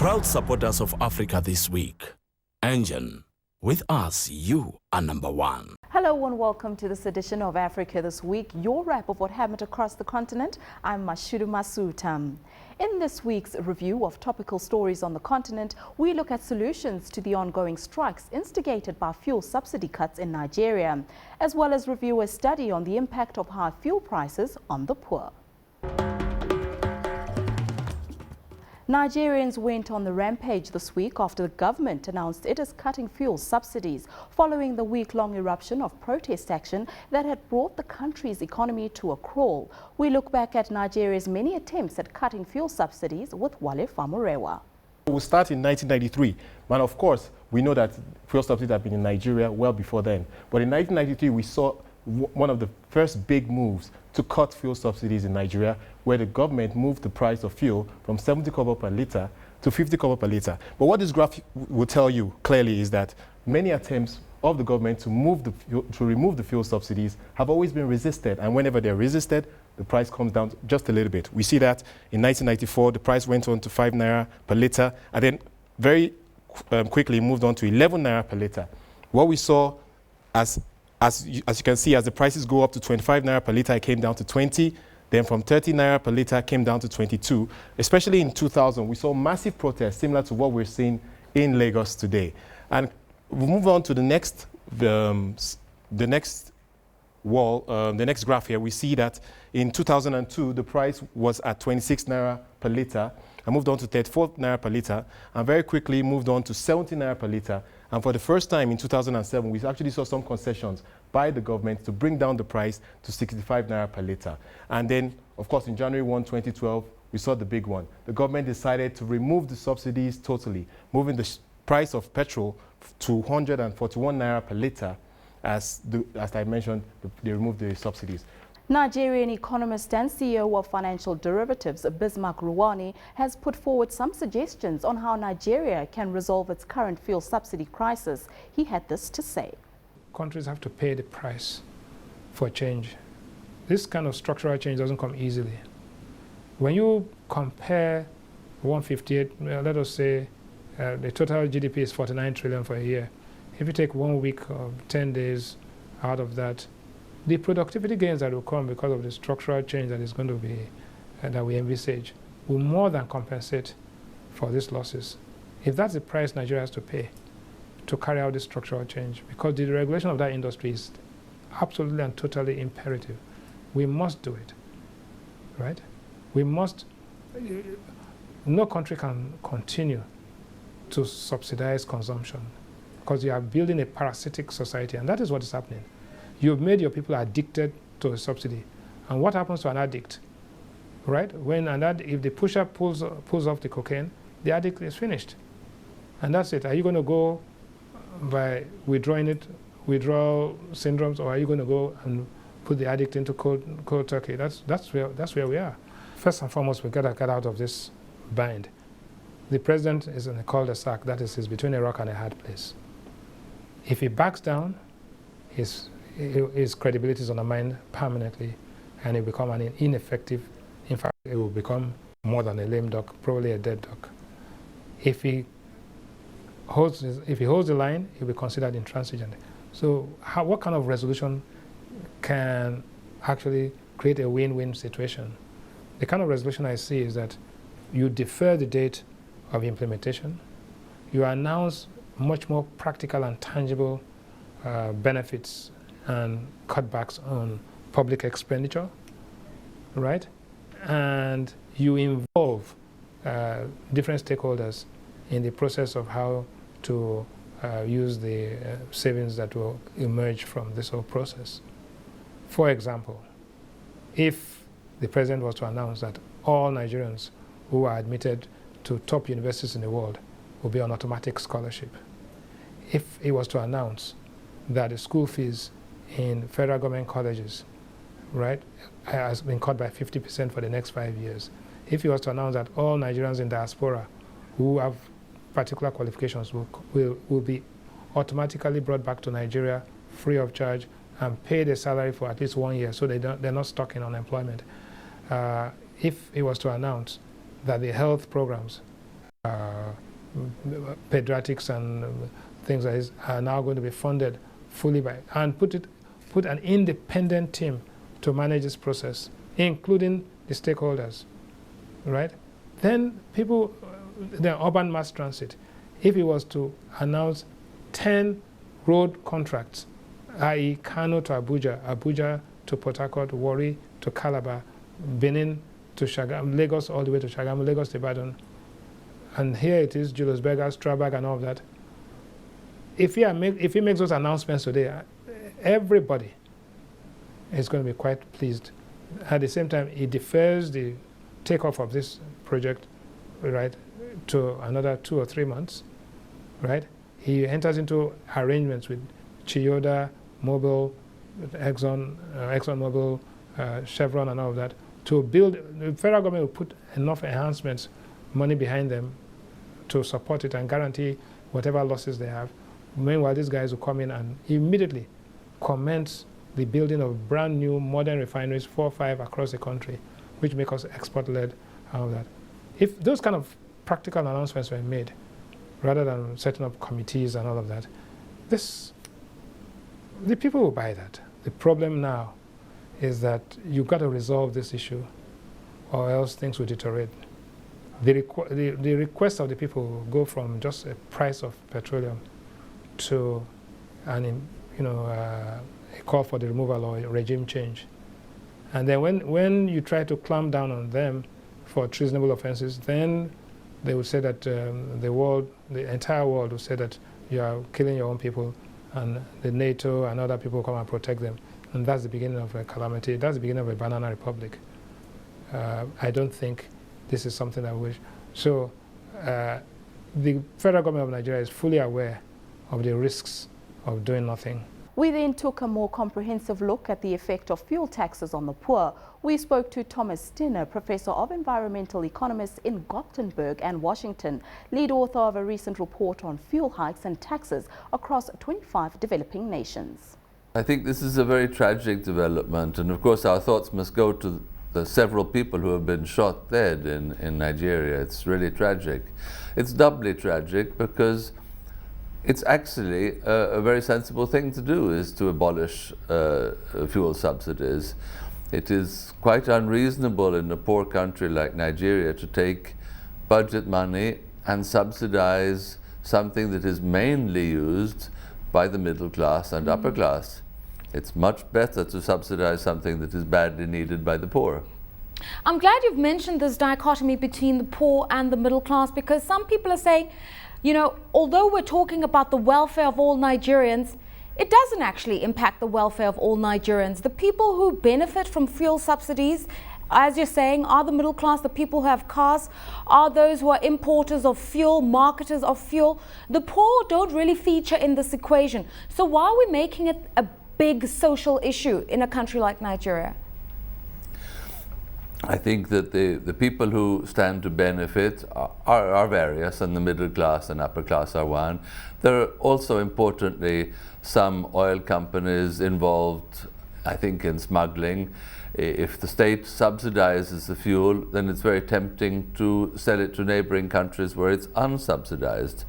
Proud supporters of Africa this week. Engine, with us, you are number one. Hello and welcome to this edition of Africa This Week, your wrap of what happened across the continent. I'm Mashudu Masutam. In this week's review of topical stories on the continent, we look at solutions to the ongoing strikes instigated by fuel subsidy cuts in Nigeria, as well as review a study on the impact of high fuel prices on the poor. Nigerians went on the rampage this week after the government announced it is cutting fuel subsidies following the week-long eruption of protest action that had brought the country's economy to a crawl. We look back at Nigeria's many attempts at cutting fuel subsidies with Wale Famurewa. We'll start in 1993, and of course, we know that fuel subsidies have been in Nigeria well before then. But in 1993, we saw one of the first big moves to cut fuel subsidies in Nigeria, where the government moved the price of fuel from 70 kobo per litre to 50 kobo per litre. But what this graph will tell you clearly is that many attempts of the government to remove the fuel subsidies have always been resisted, and whenever they're resisted, the price comes down just a little bit. We see that in 1994, the price went on to 5 naira per litre, and then very quickly moved on to 11 naira per litre. What we saw as you can see, as the prices go up to 25 naira per litre, it came down to 20. Then from 30 naira per litre, came down to 22. Especially in 2000, we saw massive protests similar to what we're seeing in Lagos today. And we'll move on to the next graph here. We see that in 2002, the price was at 26 naira per litre. I moved on to 34 naira per litre, and very quickly moved on to 70 naira per litre. And for the first time in 2007, we actually saw some concessions by the government to bring down the price to 65 naira per litre. And then, of course, in January 1, 2012, we saw the big one. The government decided to remove the subsidies totally, moving the price of petrol to 141 naira per litre. As I mentioned, they removed the subsidies. Nigerian economist and CEO of financial derivatives, Bismarck Ruwani, has put forward some suggestions on how Nigeria can resolve its current fuel subsidy crisis. He had this to say. Countries have to pay the price for change. This kind of structural change doesn't come easily. When you compare 158, let us say the total GDP is 49 trillion for a year. If you take 1 week or 10 days out of that, the productivity gains that will come because of the structural change that is going to be, that we envisage, will more than compensate for these losses. If that's the price Nigeria has to pay to carry out this structural change, because the regulation of that industry is absolutely and totally imperative, we must do it, right? We must. No country can continue to subsidize consumption because you are building a parasitic society, and that is what is happening. You've made your people addicted to a subsidy. And what happens to an addict, right? If the pusher pulls off the cocaine, the addict is finished. And that's it. Are you going to go by withdrawal syndromes, or are you going to go and put the addict into cold turkey? That's where we are. First and foremost, we've got to get out of this bind. The president is in a cul-de-sac, that is, he's between a rock and a hard place. If he backs down, his credibility is undermined permanently, and it will become an ineffective. In fact, it will become more than a lame duck, probably a dead duck. If he holds the line, he will be considered intransigent. So, what kind of resolution can actually create a win-win situation? The kind of resolution I see is that you defer the date of implementation, you announce much more practical and tangible benefits and cutbacks on public expenditure, right? And you involve different stakeholders in the process of how to use the savings that will emerge from this whole process. For example, if the president was to announce that all Nigerians who are admitted to top universities in the world will be on automatic scholarship, if he was to announce that the school fees in federal government colleges, right, has been cut by 50% for the next 5 years. If he was to announce that all Nigerians in diaspora who have particular qualifications will be automatically brought back to Nigeria free of charge and paid a salary for at least 1 year, so they're not stuck in unemployment. If he was to announce that the health programs pediatrics and things like this are now going to be funded fully by, and put an independent team to manage this process, including the stakeholders, right? Then people, the urban mass transit, if it was to announce 10 road contracts, i.e. Kano to Abuja, Abuja to Port Harcourt, Warri to Calabar, Benin to Shagamu, Lagos all the way to Shagamu, Lagos to Ibadan, and here it is, Julius Berger, Strabag and all of that. If he makes those announcements today, everybody is going to be quite pleased. At the same time, he defers the takeoff of this project, right, to another 2 or 3 months, right? He enters into arrangements with Chiyoda, Mobil, ExxonMobil, Chevron and all of that to build. The federal government will put enough enhancements, money behind them to support it and guarantee whatever losses they have. Meanwhile, these guys will come in and immediately commence the building of brand new modern refineries, 4 or 5 across the country, which make us export-led and all that. If those kind of practical announcements were made, rather than setting up committees and all of that, the people will buy that. The problem now is that you've got to resolve this issue or else things will deteriorate. The request of the people will go from just a price of petroleum to a call for the removal or a regime change. And then when you try to clamp down on them for treasonable offenses, then they will say that the entire world will say that you are killing your own people, and the NATO and other people come and protect them. And that's the beginning of a calamity. That's the beginning of a banana republic. I don't think this is something I wish. So the federal government of Nigeria is fully aware of the risks of doing nothing. We then took a more comprehensive look at the effect of fuel taxes on the poor. We spoke to Thomas Stinner, Professor of Environmental Economics in Gothenburg and Washington, lead author of a recent report on fuel hikes and taxes across 25 developing nations. I think this is a very tragic development, and of course our thoughts must go to the several people who have been shot dead in Nigeria. It's really tragic. It's doubly tragic because it's actually a very sensible thing to do, is to abolish fuel subsidies. It is quite unreasonable in a poor country like Nigeria to take budget money and subsidize something that is mainly used by the middle class and upper class. It's much better to subsidize something that is badly needed by the poor. I'm glad you've mentioned this dichotomy between the poor and the middle class, because some people are saying, you know, although we're talking about the welfare of all Nigerians, it doesn't actually impact the welfare of all Nigerians. The people who benefit from fuel subsidies, as you're saying, are the middle class, the people who have cars, are those who are importers of fuel, marketers of fuel. The poor don't really feature in this equation. So why are we making it a big social issue in a country like Nigeria? I think that the people who stand to benefit are various, and the middle class and upper class are one. There are also, importantly, some oil companies involved, I think, in smuggling. If the state subsidizes the fuel, then it's very tempting to sell it to neighboring countries where it's unsubsidized.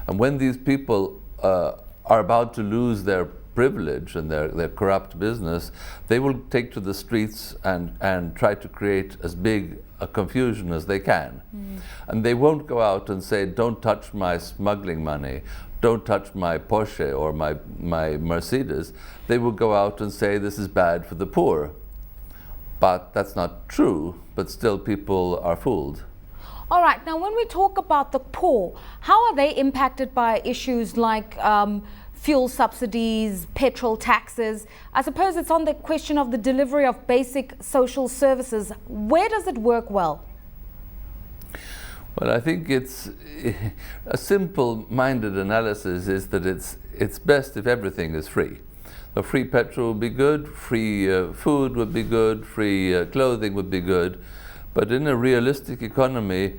And when these people are about to lose their privilege and their corrupt business, they will take to the streets and try to create as big a confusion as they can. And they won't go out and say, don't touch my smuggling money, don't touch my Porsche or my Mercedes. They will go out and say, this is bad for the poor. But that's not true, but still people are fooled. All right, now when we talk about the poor, how are they impacted by issues like fuel subsidies, petrol taxes? I suppose it's on the question of the delivery of basic social services. Where does it work well? Well, I think it's a simple-minded analysis is that it's best if everything is free. So free petrol would be good, free food would be good, free clothing would be good. But in a realistic economy,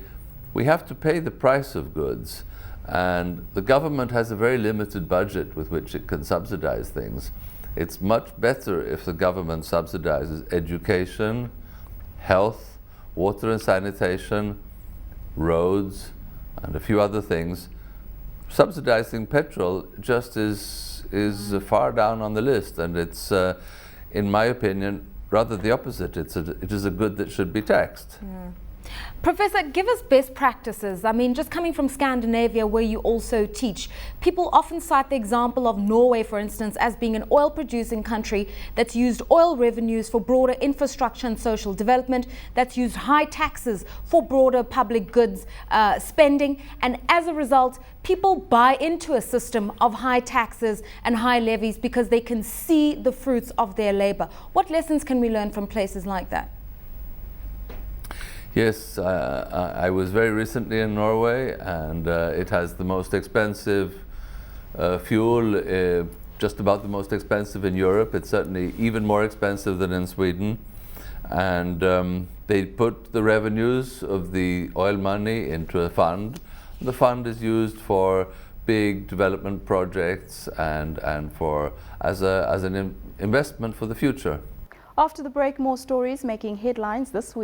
we have to pay the price of goods. And the government has a very limited budget with which it can subsidize things. It's much better if the government subsidizes education, health, water and sanitation, roads, and a few other things, subsidizing petrol just is far down on the list, and it's, in my opinion, rather the opposite. It is a good that should be taxed. Professor, give us best practices. I mean, just coming from Scandinavia, where you also teach, people often cite the example of Norway, for instance, as being an oil-producing country that's used oil revenues for broader infrastructure and social development, that's used high taxes for broader public goods spending, and as a result, people buy into a system of high taxes and high levies because they can see the fruits of their labor. What lessons can we learn from places like that? Yes, I was very recently in Norway, and it has the most expensive fuel, just about the most expensive in Europe. It's certainly even more expensive than in Sweden. And they put the revenues of the oil money into a fund. The fund is used for big development projects and for as an investment for the future. After the break, more stories making headlines this week.